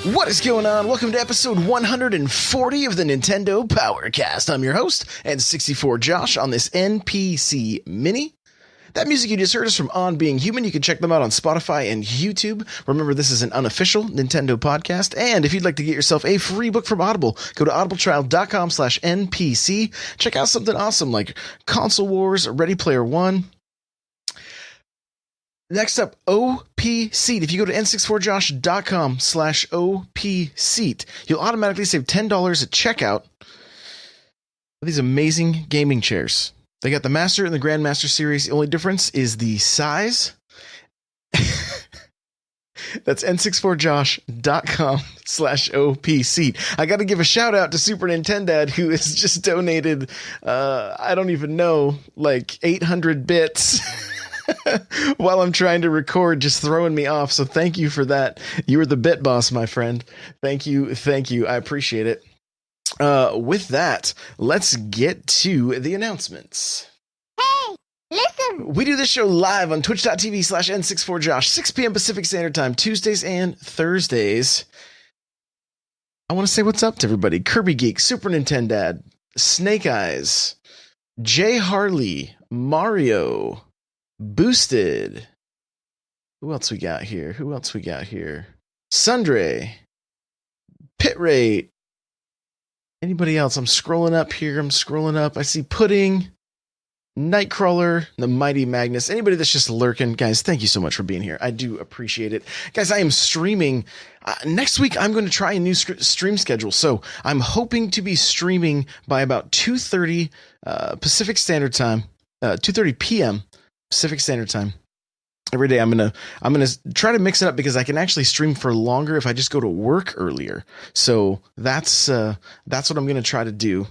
What is going on? Welcome to episode 140 of the Nintendo Powercast. I'm your host, N64 Josh, on this NPC Mini. That music you just heard is from On Being Human. You can check them out on Spotify and YouTube. Remember, this is an unofficial Nintendo podcast. And if you'd like to get yourself a free book from Audible, go to audibletrial.com/NPC. Check out something awesome like Console Wars, Ready Player One. Next up, Opseat. If you go to n64josh.com/Opseat, you'll automatically save $10 at checkout with these amazing gaming chairs. They got the Master and the Grandmaster series. The only difference is the size. That's n64josh.com/Opseat. I got to give a shout out to Super Nintendad, who has just donated, I don't even know, like 800 bits. While I'm trying to record, just throwing me off. So thank you for that. You were the bit boss, my friend. Thank you. I appreciate it. With that, let's get to the announcements. Hey, listen! We do this show live on twitch.tv/N64Josh, 6 p.m. Pacific Standard Time, Tuesdays and Thursdays. I want to say what's up to everybody. Kirby Geek, Super Nintendad, Snake Eyes, Jay Harley, Mario, Boosted. Who else we got here? Sundre, Pit Rate. Anybody else? I'm scrolling up here. I see Pudding, Nightcrawler, the Mighty Magnus. Anybody that's just lurking, guys, thank you so much for being here. I do appreciate it. Guys, I am streaming. Next week, I'm going to try a new stream schedule. So I'm hoping to be streaming by about 2:30 Pacific Standard Time, 2:30 p.m. Pacific Standard Time. Every day I'm gonna try to mix it up because I can actually stream for longer if I just go to work earlier. So that's what I'm gonna try to do,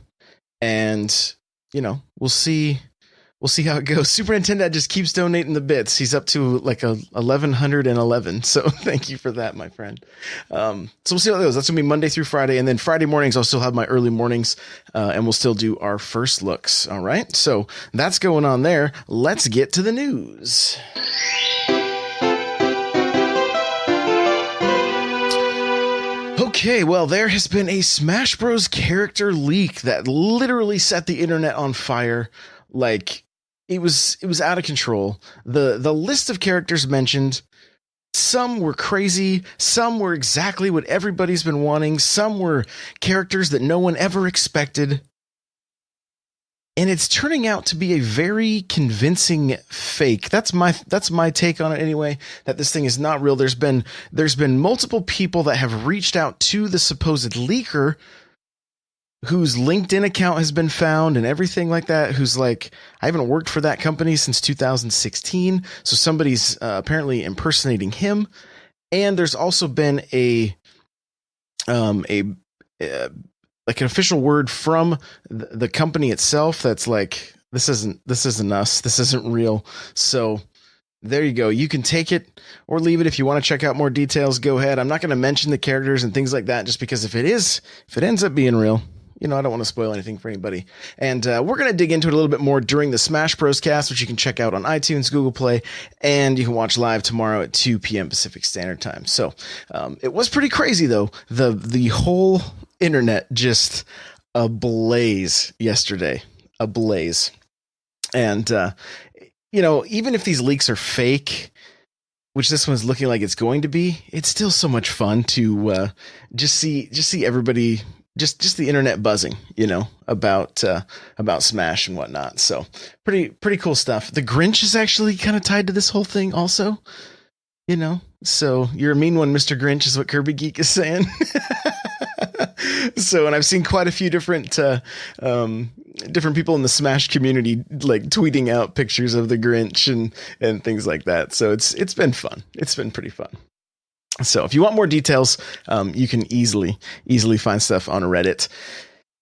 and we'll see how it goes. Super Nintendo just keeps donating the bits. He's up to like 1,111. So thank you for that, my friend. So we'll see how it goes. That's gonna be Monday through Friday, and then Friday mornings I'll still have my early mornings, and we'll still do our first looks. All right. So that's going on there. Let's get to the news. Okay, well, there has been a Smash Bros. Character leak that literally set the internet on fire. Like, it was out of control. The list of characters mentioned, some were crazy, some were exactly what everybody's been wanting, some were characters that no one ever expected. And it's turning out to be a very convincing fake. That's my take on it anyway, that this thing is not real. There's been multiple people that have reached out to the supposed leaker, whose LinkedIn account has been found and everything like that, who's like, I haven't worked for that company since 2016. So somebody's apparently impersonating him. And there's also been like an official word from the company itself that's like, this isn't us, this isn't real. So there you go. You can take it or leave it. If you want to check out more details, go ahead. I'm not going to mention the characters and things like that, just because if it ends up being real, I don't want to spoil anything for anybody. And we're going to dig into it a little bit more during the Smash Bros. Cast, which you can check out on iTunes, Google Play, and you can watch live tomorrow at 2 p.m. Pacific Standard Time. So it was pretty crazy, though. The whole internet just ablaze yesterday. Ablaze. And, even if these leaks are fake, which this one's looking like it's going to be, it's still so much fun to just see everybody, just the internet buzzing, about Smash and whatnot. So pretty cool stuff. The Grinch is actually kind of tied to this whole thing also, so you're a mean one, Mr. Grinch, is what Kirby Geek is saying. So, and I've seen quite a few different people in the Smash community, like tweeting out pictures of the Grinch and things like that. So it's been fun. It's been pretty fun. So if you want more details, you can easily find stuff on Reddit.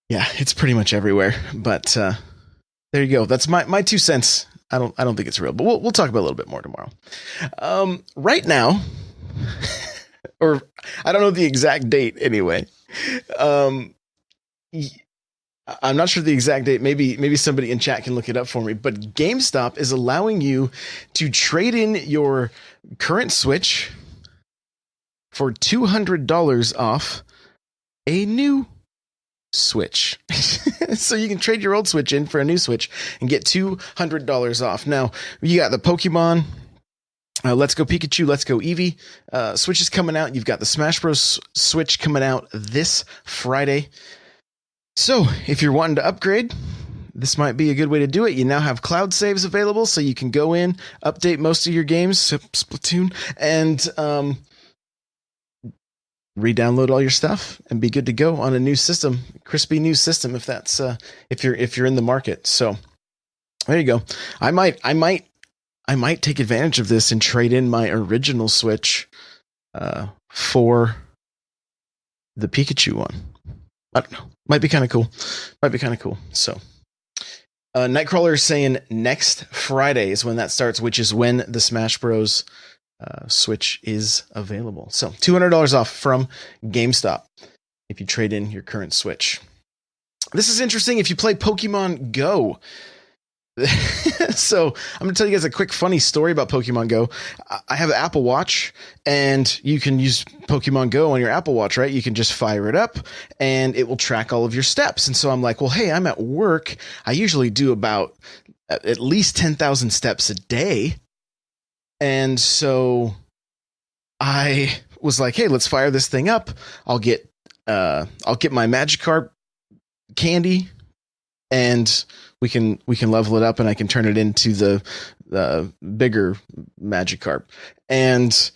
Yeah, it's pretty much everywhere. But there you go. That's my 2 cents. I don't think it's real, but we'll talk about it a little bit more tomorrow. Right now, or I don't know the exact date anyway. I'm not sure the exact date. Maybe somebody in chat can look it up for me. But GameStop is allowing you to trade in your current Switch for $200 off a new Switch. So you can trade your old Switch in for a new Switch and get $200 off. Now, you got the Pokemon, Let's Go Pikachu, Let's Go Eevee Switch is coming out. You've got the Smash Bros. Switch coming out this Friday. So if you're wanting to upgrade, this might be a good way to do it. You now have cloud saves available, so you can go in, update most of your games, Splatoon, and re-download all your stuff and be good to go on a new system, crispy new system, if that's if you're in the market. So there you go. I might take advantage of this and trade in my original Switch for the Pikachu one. I don't know. Might be kind of cool. So Nightcrawler is saying next Friday is when that starts, which is when the Smash Bros. Switch is available. So $200 off from GameStop if you trade in your current Switch. This is interesting if you play Pokemon Go. So I'm going to tell you guys a quick funny story about Pokemon Go. I have an Apple Watch, and you can use Pokemon Go on your Apple Watch, right? You can just fire it up and it will track all of your steps. And so I'm like, well, hey, I'm at work. I usually do about at least 10,000 steps a day. And so I was like, hey, let's fire this thing up. I'll get my Magikarp candy, and we can level it up, and I can turn it into the bigger Magikarp. And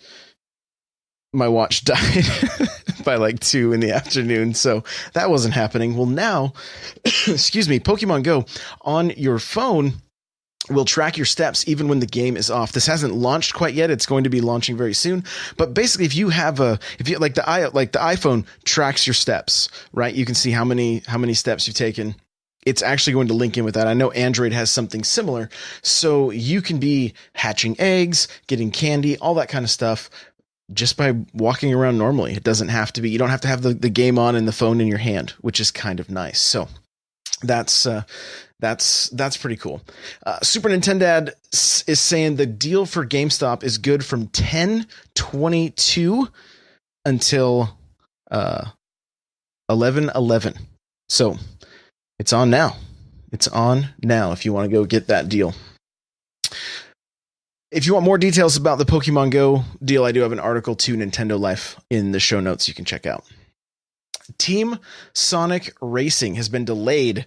my watch died by like 2 p.m. So that wasn't happening. Well, now, excuse me, Pokemon Go on your phone will track your steps even when the game is off. This hasn't launched quite yet. It's going to be launching very soon. But basically, if you like the iPhone tracks your steps, right? You can see how many steps you've taken. It's actually going to link in with that. I know Android has something similar. So you can be hatching eggs, getting candy, all that kind of stuff just by walking around normally. It doesn't have to be, you don't have to have the game on and the phone in your hand, which is kind of nice. So that's pretty cool. Super Nintendo is saying the deal for GameStop is good from 10/22 until 11/11. So it's on now. It's on now if you want to go get that deal. If you want more details about the Pokemon Go deal, I do have an article to Nintendo Life in the show notes you can check out. Team Sonic Racing has been delayed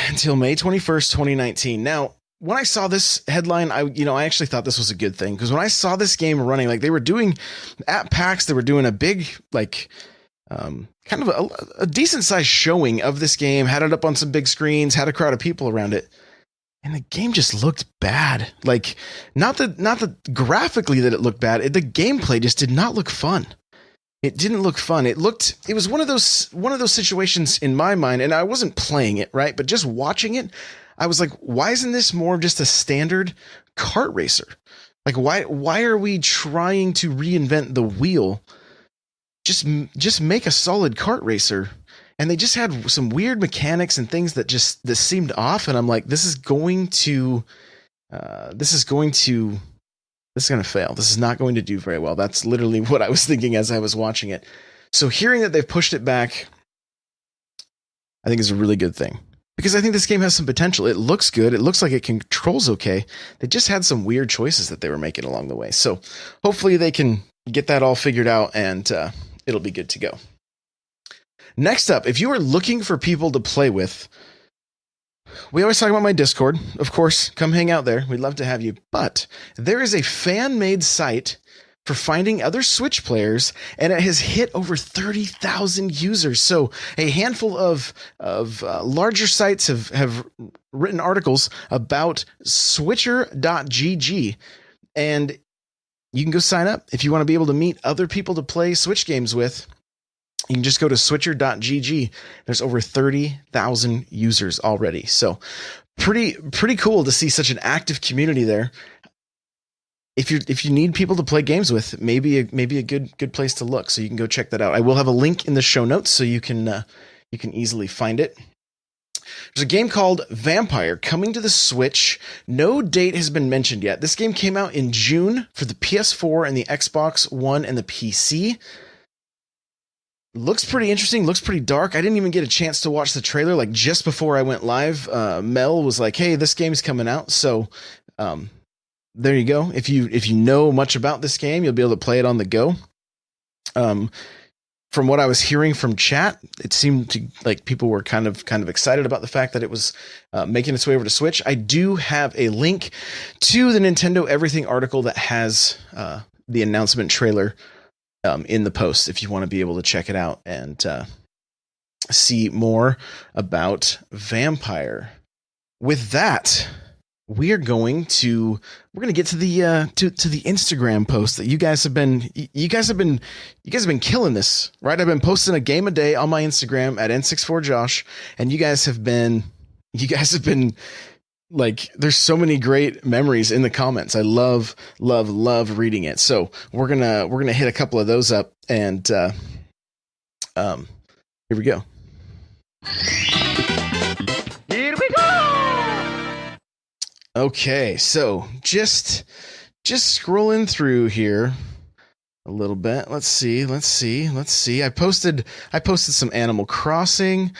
until May 21st, 2019. Now, when I saw this headline, I actually thought this was a good thing, because when I saw this game running, like they were doing at PAX, they were doing a big, like, kind of a decent sized showing of this game, had it up on some big screens, had a crowd of people around it. And the game just looked bad. Like, not that graphically that it looked bad. The gameplay just did not look fun. It didn't look fun. It was one of those situations in my mind, and I wasn't playing it, right? But just watching it, I was like, why isn't this more just a standard kart racer? Like, why are we trying to reinvent the wheel? Just make a solid kart racer. And they just had some weird mechanics and things that seemed off. And I'm like, this is going to fail. This is not going to do very well. That's literally what I was thinking as I was watching it. So hearing that they've pushed it back, I think is a really good thing, because I think this game has some potential. It looks good. It looks like it controls okay. They just had some weird choices that they were making along the way. So hopefully they can get that all figured out, and it'll be good to go. Next up, if you are looking for people to play with, we always talk about my Discord. Of course, come hang out there. We'd love to have you. But there is a fan-made site for finding other Switch players, and it has hit over 30,000 users. So a handful of larger sites have written articles about switcher.gg, and you can go sign up if you want to be able to meet other people to play Switch games with. You can just go to switcher.gg. There's over 30,000 users already. So pretty cool to see such an active community there. If you need people to play games with, maybe a good place to look. So you can go check that out. I will have a link in the show notes so you can easily find it. There's a game called Vampire coming to the Switch. No date has been mentioned yet. This game came out in June for the PS4 and the Xbox One and the PC. Looks pretty interesting. Looks pretty dark. I didn't even get a chance to watch the trailer. Like just before I went live, Mel was like, "Hey, this game's coming out." So there you go. If you know much about this game, you'll be able to play it on the go. From what I was hearing from chat, it seemed to like people were kind of excited about the fact that it was making its way over to Switch. I do have a link to the Nintendo Everything article that has the announcement trailer in the post if you want to be able to check it out and see more about Vampire. With that, we're going to get to the Instagram post that you guys have been killing this, right? I've been posting a game a day on my Instagram at N64Josh, and you guys have been like, there's so many great memories in the comments. I love reading it. So we're gonna hit a couple of those up, and here we go. Here we go. Okay, so just scrolling through here a little bit. Let's see. I posted some Animal Crossing.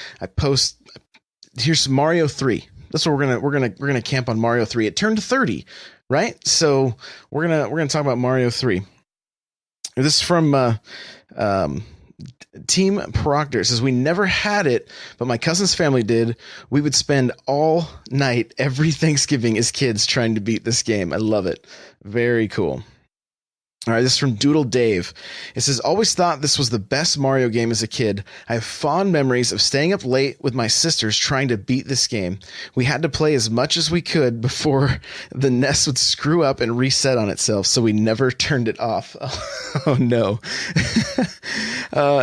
Here's some Mario 3. That's what we're gonna camp on Mario 3. It turned 30, right? So we're gonna talk about Mario 3. This is from Team Proctor. It says, "We never had it, but my cousin's family did. We would spend all night every Thanksgiving as kids trying to beat this game." I love it. Very cool. All right, this is from Doodle Dave. It says, "Always thought this was the best Mario game as a kid. I have fond memories of staying up late with my sisters trying to beat this game. We had to play as much as we could before the NES would screw up and reset on itself, so we never turned it off." Oh no.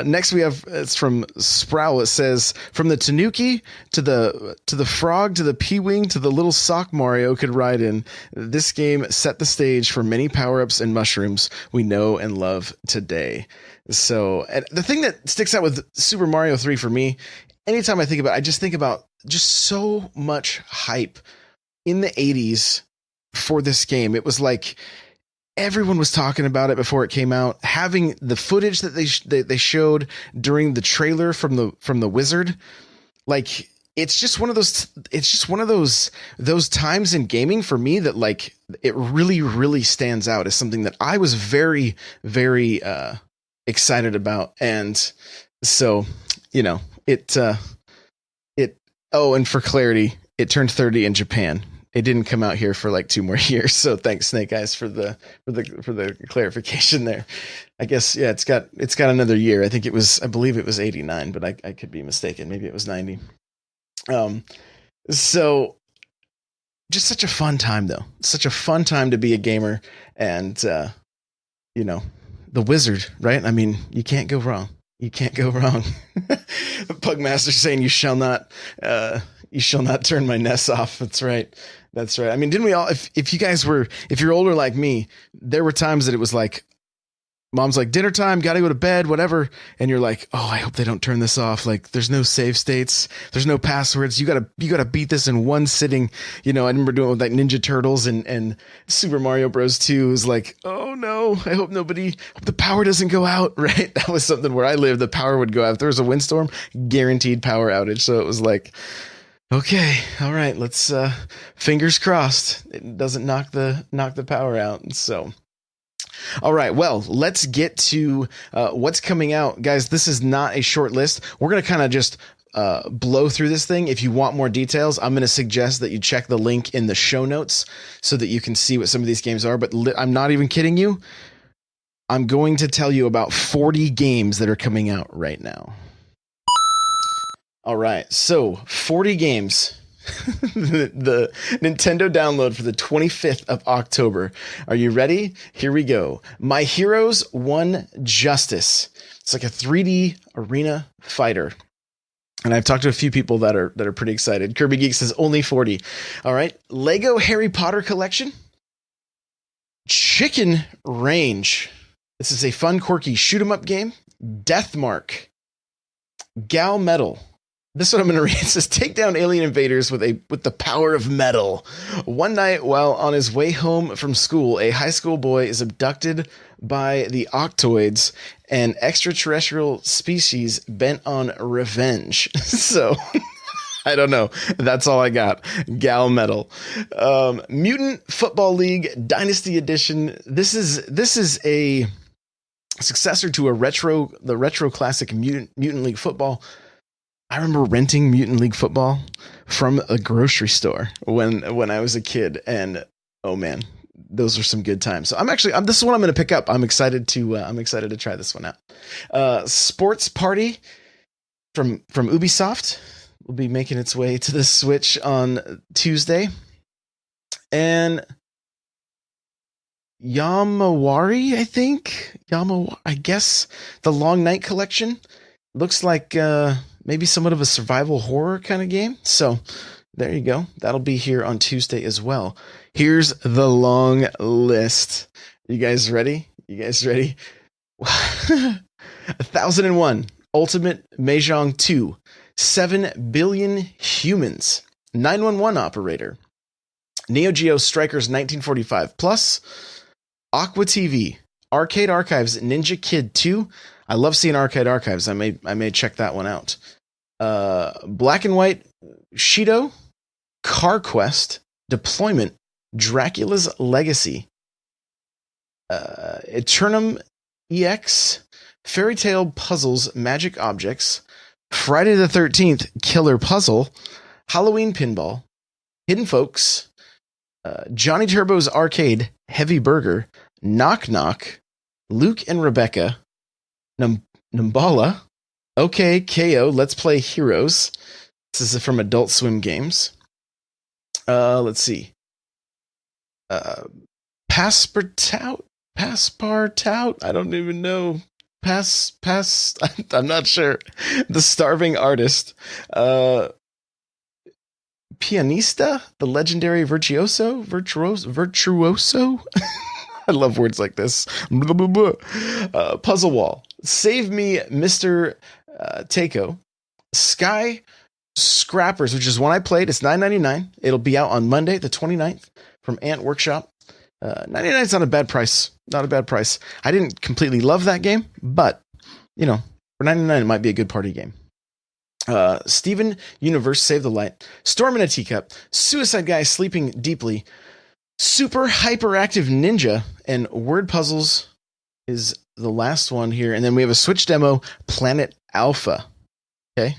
Next we have, it's from Sproul. It says, "From the Tanuki to the frog to the P-Wing to the little sock Mario could ride in. This game set the stage for many power-ups and mushrooms we know and love today." So, and the thing that sticks out with Super Mario 3 for me, anytime I think about it, I just think about just so much hype in the 80s for this game. It was like everyone was talking about it before it came out. Having the footage that they showed during the trailer from the Wizard, like, it's just one of those times in gaming for me that, like, it really stands out as something that I was very excited about. And so, you know, oh, and for clarity, it turned 30 in Japan. It didn't come out here for like 2 more years. So thanks, Snake Eyes, for the clarification there. I guess, yeah, it's got another year. I believe it was 89, but I could be mistaken. Maybe it was 90. So just such a fun time, though. Such a fun time to be a gamer, and you know, the Wizard, right? I mean, you can't go wrong. Pugmaster saying, you shall not turn my NES off. That's right. I mean, didn't we all, if you're older like me, there were times that it was like, Mom's like, dinner time, gotta go to bed, whatever. And you're like, oh, I hope they don't turn this off. Like, there's no save states. There's no passwords. You gotta beat this in one sitting. You know, I remember doing it with like Ninja Turtles and Super Mario Bros. 2. It was like, oh no, I hope the power doesn't go out, right? That was something where I lived. The power would go out. If there was a windstorm, guaranteed power outage. So it was like, okay, all right, let's, fingers crossed. It doesn't knock the power out. So, all right, well, let's get to what's coming out. Guys, this is not a short list. We're going to kind of just blow through this thing. If you want more details, I'm going to suggest that you check the link in the show notes so that you can see what some of these games are. But I'm not even kidding you. I'm going to tell you about 40 games that are coming out right now. All right, so 40 games. The Nintendo download for the 25th of October. Are you ready? Here we go. My Heroes 1 Justice. It's like a 3D arena fighter. And I've talked to a few people that are pretty excited. Kirby Geek says only 40. All right. Lego Harry Potter collection. Chicken Range. This is a fun, quirky shoot 'em up game. Deathmark. Gal Metal. This one I'm going to read. It says, take down alien invaders with the power of metal. One night while on his way home from school, a high school boy is abducted by the Octoids, an extraterrestrial species bent on revenge. So I don't know. That's all I got. Gal metal. Mutant Football League Dynasty Edition. This is a successor to the retro classic Mutant League Football. I remember renting Mutant League Football from a grocery store when I was a kid, and oh man, those are some good times. So this is what I'm going to pick up. I'm excited to try this one out. Sports Party from Ubisoft will be making its way to the Switch on Tuesday, and Yamawari, I guess the Long Night Collection looks like maybe somewhat of a survival horror kind of game. So there you go. That'll be here on Tuesday as well. Here's the long list. You guys ready? 1001 Ultimate Mahjong 2, 7 Billion Humans, 911 Operator, Neo Geo Strikers 1945 Plus, Aqua TV, Arcade Archives Ninja Kid 2. I love seeing Arcade Archives. I may check that one out. Black and White Shido, Car Quest, Deployment, Dracula's Legacy, Eternum EX, Fairy Tale Puzzles Magic Objects, Friday the 13th Killer Puzzle, Halloween Pinball, Hidden Folks, Johnny Turbo's Arcade Heavy Burger, Knock Knock, Luke and Rebecca, Numbala, OK KO, Let's Play Heroes. This is from Adult Swim Games. Let's see. Passepartout? I don't even know. I'm not sure. The Starving Artist. Pianista? The Legendary Virtuoso? I love words like this. Puzzle Wall. Save Me, Mr. Takeo. Sky Scrappers, which is one I played. It's $9.99. It'll be out on Monday, the 29th, from Ant Workshop. $99 is not a bad price. Not a bad price. I didn't completely love that game, but, for $99, it might be a good party game. Steven Universe, Save the Light. Storm in a Teacup. Suicide Guy, Sleeping Deeply. Super Hyperactive Ninja, and Word Puzzles is the last one here. And then we have a Switch demo, Planet Alpha. Okay.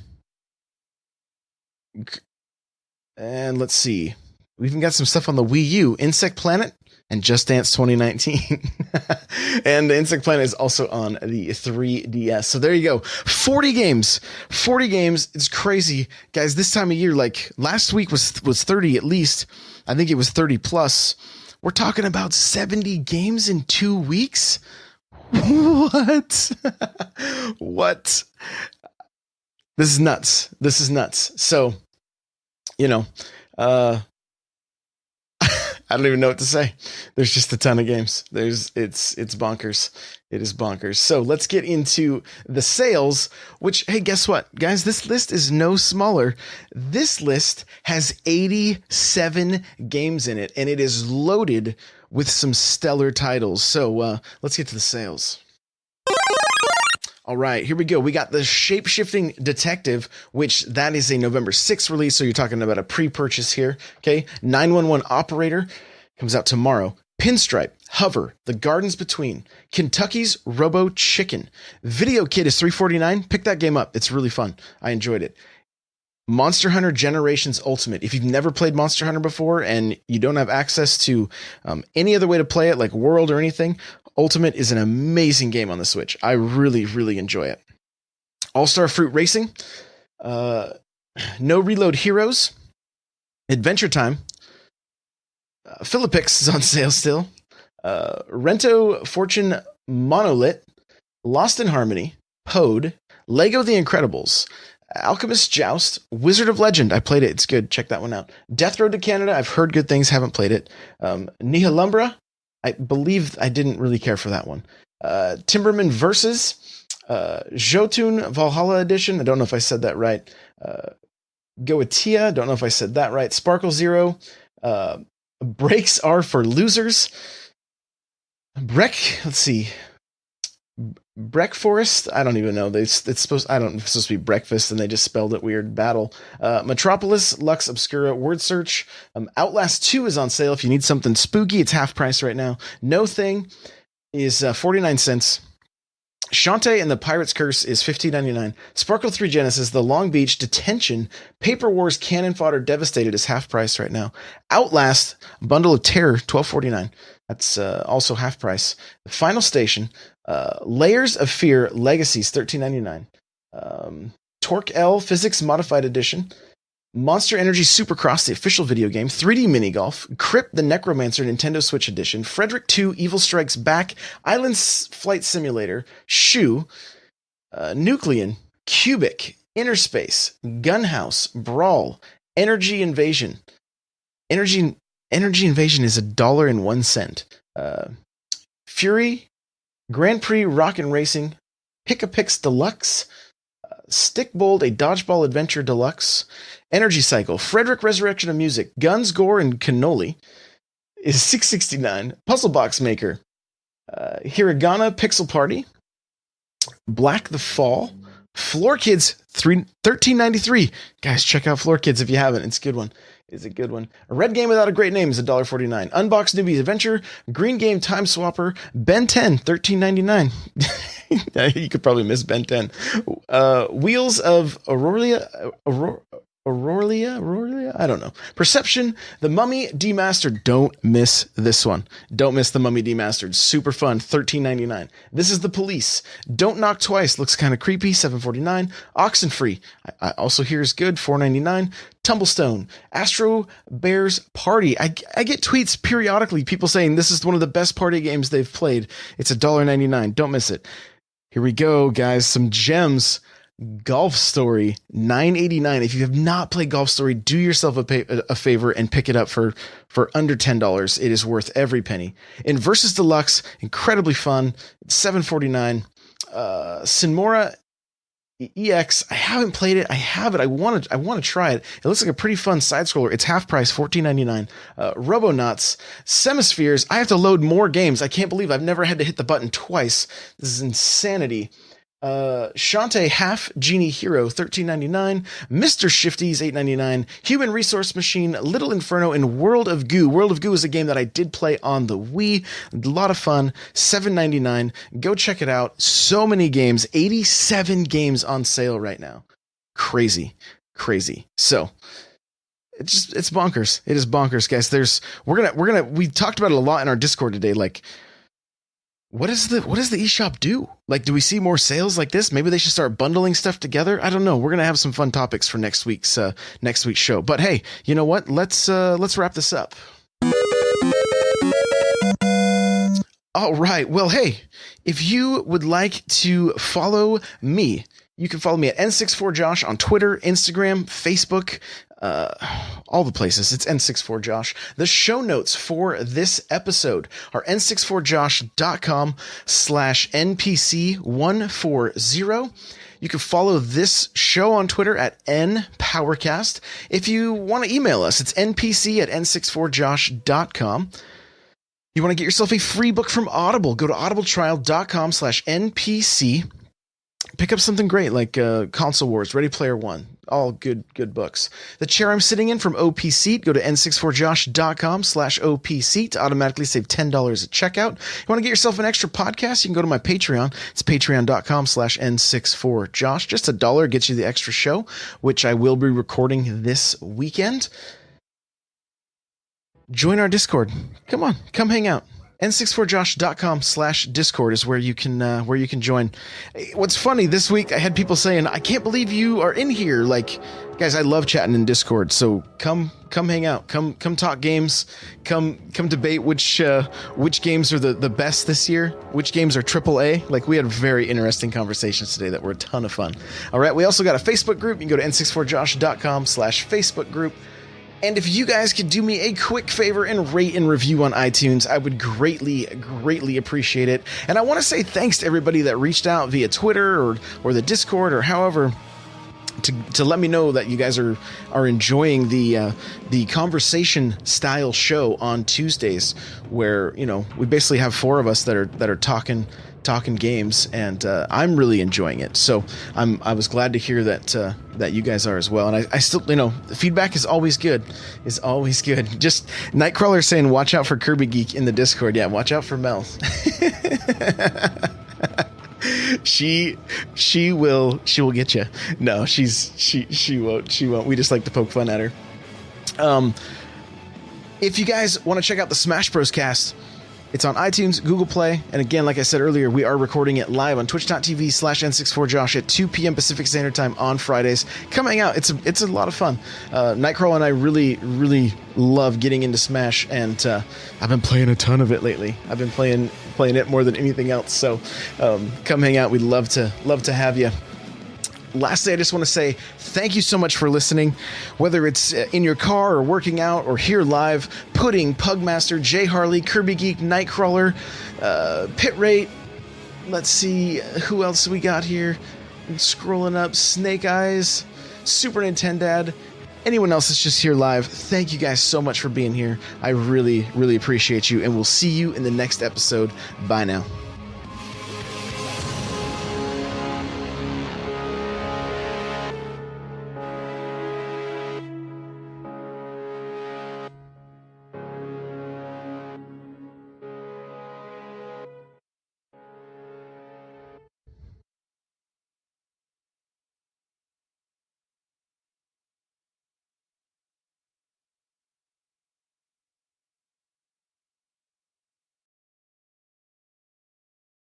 And let's see. We even got some stuff on the Wii U, Insect Planet and Just Dance 2019. And the Insect Planet is also on the 3DS. So there you go. 40 games. It's crazy. Guys, this time of year, like last week was 30 at least. I think it was 30 plus. We're talking about 70 games in 2 weeks. What? What? This is nuts. So, I don't even know what to say. There's just a ton of games. It's bonkers. It is bonkers. So let's get into the sales, which, hey, guess what, guys? This list is no smaller. This list has 87 games in it, and it is loaded with some stellar titles. So let's get to the sales. All right, here we go. We got the Shape-Shifting Detective, which that is a November 6th release, so you're talking about a pre-purchase here. Okay, 911 Operator comes out tomorrow. Pinstripe, Hover, The Gardens Between, Kentucky's Robo Chicken. Video Kid is $349. Pick that game up. It's really fun. I enjoyed it. Monster Hunter Generations Ultimate. If you've never played Monster Hunter before and you don't have access to any other way to play it, like World or anything, Ultimate is an amazing game on the Switch. I really, really enjoy it. All-Star Fruit Racing. No Reload Heroes. Adventure Time. Philippix is on sale still. Rento Fortune Monolith. Lost in Harmony. Pode. Lego The Incredibles. Alchemist Joust. Wizard of Legend. I played it. It's good. Check that one out. Death Road to Canada. I've heard good things. Haven't played it. Nihilumbra. I believe I didn't really care for that one. Timberman Versus. Jotun Valhalla Edition. I don't know if I said that right. Goatia, don't know if I said that right. Sparkle Zero. Breaks are for losers. Let's see. Breck Forest, I don't even know. It's supposed to be breakfast, and they just spelled it weird. Battle. Metropolis, Lux Obscura, Word Search. Outlast 2 is on sale. If you need something spooky, it's half price right now. No Thing is 49 cents. Shantae and the Pirate's Curse is $15.99. Sparkle 3 Genesis, The Long Beach, Detention, Paper Wars, Cannon Fodder, Devastated is half price right now. Outlast, Bundle of Terror, $12.49. That's also half price. The Final Station, Layers of Fear, Legacies, $13.99. Torque L, Physics Modified Edition. Monster Energy Supercross, the official video game. 3D Mini Golf. Crypt the Necromancer, Nintendo Switch Edition. Frederick 2, Evil Strikes Back. Island Flight Simulator. Shoe. Nuclean. Cubic. Inner Space. Gunhouse. Brawl. Energy Invasion. Energy Invasion is $1.01. Fury. Grand Prix Rockin' Racing. Pick-a-Pix Deluxe. Stickbold, a Dodgeball Adventure Deluxe. Energy Cycle, Frederick Resurrection of Music, Guns, Gore, and Cannoli is $6.69. Puzzle Box Maker, Hiragana Pixel Party, Black the Fall, Floor Kids, $13.93. Guys, check out Floor Kids if you haven't. It's a good one. It's a good one. A Red Game Without a Great Name is $1.49. Unbox Newbie's Adventure, Green Game Time Swapper, Ben 10, $13.99. You could probably miss Ben 10. Wheels of Aurelia? I don't know. Perception, The Mummy Demastered. Don't miss this one. Don't miss The Mummy Demastered. Super fun, $13.99. This is The Police. Don't Knock Twice. Looks kind of creepy, $7.49. Oxenfree. I also hear is good, $4.99. Tumblestone, Astro Bears Party. I get tweets periodically, people saying this is one of the best party games they've played. It's $1.99. Don't miss it. Here we go, guys. Some gems. Golf Story, $9.89. If you have not played Golf Story, do yourself a favor and pick it up for under $10. It is worth every penny. In Versus Deluxe, incredibly fun, $7.49. Sinmora EX, I haven't played it. I have it. I want to try it. It looks like a pretty fun side scroller. It's half price, $14.99. Robonauts, Semispheres. I have to load more games. I can't believe I've never had to hit the button twice. This is insanity. Shantae Half Genie Hero, $13.99. Mr. Shifties, $8.99. Human Resource Machine, Little Inferno, and World of Goo. World of Goo is a game that I did play on the Wii. A lot of fun. $7.99. Go check it out. So many games. 87 games on sale right now. Crazy. So it's bonkers. It is bonkers, guys. We talked about it a lot in our Discord today. Like, what does the eShop do? Like, do we see more sales like this? Maybe they should start bundling stuff together. I don't know. We're gonna have some fun topics for next week's show. But hey, you know what? Let's wrap this up. All right. Well, hey, if you would like to follow me, you can follow me at N64Josh on Twitter, Instagram, Facebook, all the places. It's N64Josh. The show notes for this episode are n64josh.com/NPC140. You can follow this show on Twitter at NPowercast. If you want to email us, it's npc@n64josh.com. You want to get yourself a free book from Audible, go to audibletrial.com/NPC. Pick up something great like Console Wars, Ready Player One. All good books. The chair I'm sitting in from Opseat, go to n64josh.com/OPSeat to automatically save $10 at checkout. You want to get yourself an extra podcast? You can go to my Patreon. It's patreon.com/n64josh. Just $1 gets you the extra show, which I will be recording this weekend. Join our Discord. Come on, come hang out. n64josh.com/Discord is where you can join. What's funny, this week I had people saying, I can't believe you are in here. Like, guys, I love chatting in Discord. So come hang out. Come talk games. Come debate which games are the best this year. Which games are AAA. Like, we had very interesting conversations today that were a ton of fun. All right. We also got a Facebook group. You can go to n64josh.com/Facebook group. And if you guys could do me a quick favor and rate and review on iTunes, I would greatly appreciate it. And I want to say thanks to everybody that reached out via Twitter or the Discord or however to let me know that you guys are enjoying the conversation style show on Tuesdays, where we basically have four of us that are talking games, and I'm really enjoying it. So I was glad to hear that you guys are as well. And I still, the feedback is always good. Just Nightcrawler saying, watch out for Kirby Geek in the Discord. Yeah, watch out for Mel. She will get you. No, she won't. We just like to poke fun at her. If you guys want to check out the Smash Bros. Cast, it's on iTunes, Google Play, and again, like I said earlier, we are recording it live on twitch.tv/N64Josh at 2 p.m. Pacific Standard Time on Fridays. Coming out, it's a lot of fun. Nightcrawler and I really love getting into Smash, and I've been playing a ton of it lately. I've been playing it more than anything else. So come hang out. We'd love to have you. Lastly, I just want to say thank you so much for listening, whether it's in your car or working out or here live. Pudding, Pugmaster, Jay Harley, Kirby Geek, Nightcrawler, Pit Rate. Let's see who else we got here. I'm scrolling up. Snake Eyes, Super Nintendad. Anyone else that's just here live, thank you guys so much for being here. I really appreciate you, and we'll see you in the next episode. Bye now.